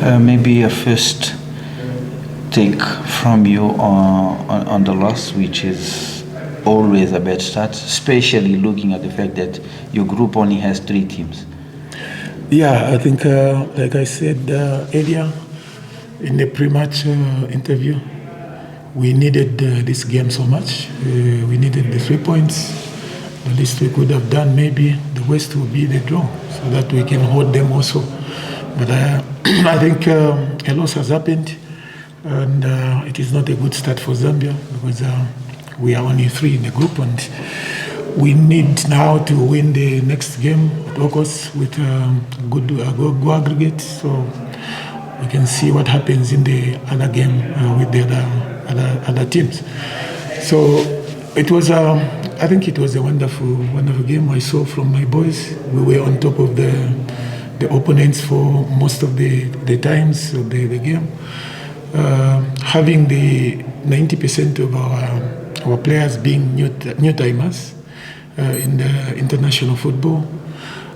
Maybe a first take from you on the loss, which is always a bad start, especially looking at the fact that your group only has 3 teams. Yeah, I think, like I said earlier in the pre-match interview, we needed this game so much. We needed the 3 points. The least we could have done, maybe the worst would be the draw, so that we can hold them also. But I think a loss has happened, and it is not a good start for Zambia, because we are only 3 in the group, and we need now to win the next game at Okos with good go aggregate, so we can see what happens in the other game with the other teams. So it was, I think it was a wonderful game I saw from my boys. We were on top of the opponents for most of the times of the game. Having the 90% of our players being new timers in the international football,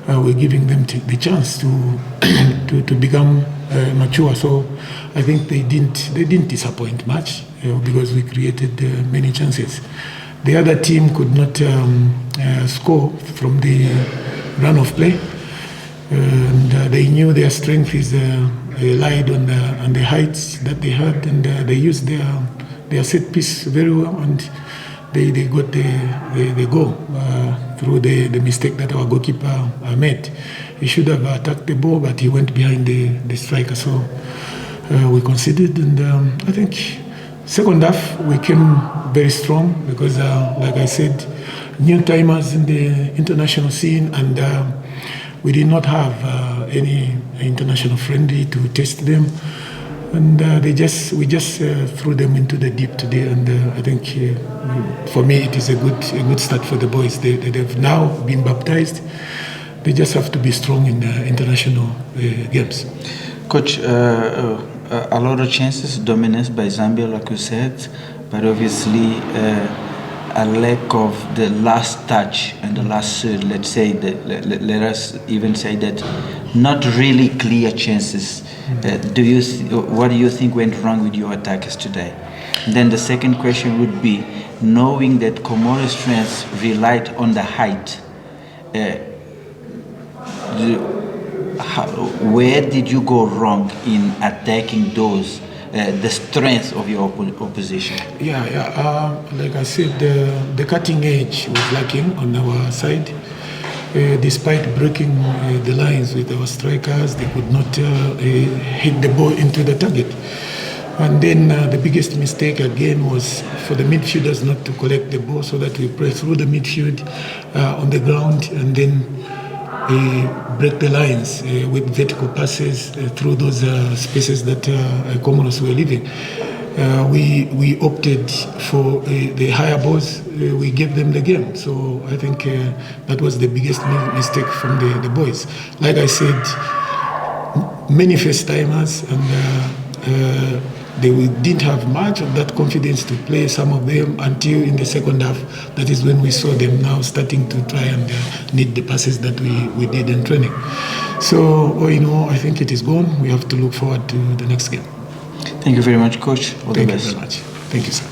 we're giving them the chance to become mature. So I think they didn't disappoint much, because we created many chances. The other team could not score from the run of play, and they knew their strength is relied on the heights that they had, and they used their set piece very well, and they got the goal through the mistake that our goalkeeper made. He should have attacked the ball, but he went behind the striker, so we conceded. And I think second half we came very strong, because like I said, new timers in the international scene, and we did not have any international friendly to test them, and we just threw them into the deep today. And I think for me it is a good start for the boys. They've now been baptized. They just have to be strong in international games. Coach, a lot of chances, dominance by Zambia, like you said, but obviously a lack of the last touch and the last third. Let's say that. Let us even say that, not really clear chances. What do you think went wrong with your attackers today? And then the second question would be, knowing that Comoros' strengths relied on the height, where did you go wrong in attacking those, the strength of your opposition? Like I said, the cutting edge was lacking on our side. Despite breaking the lines with our strikers, they could not hit the ball into the target. And then the biggest mistake again was for the midfielders not to collect the ball, so that we press through the midfield on the ground, and then break the lines with vertical passes through those spaces that Comoros were leaving. We opted for the higher balls. We gave them the game. So I think that was the biggest mistake from the boys. Like I said, many first-timers, and they didn't have much of that confidence to play, some of them, until in the second half. That is when we saw them now starting to try and need the passes that we did in training. So, I think it is gone. We have to look forward to the next game. Thank you very much, Coach. All the best. Thank you very much. Thank you, sir.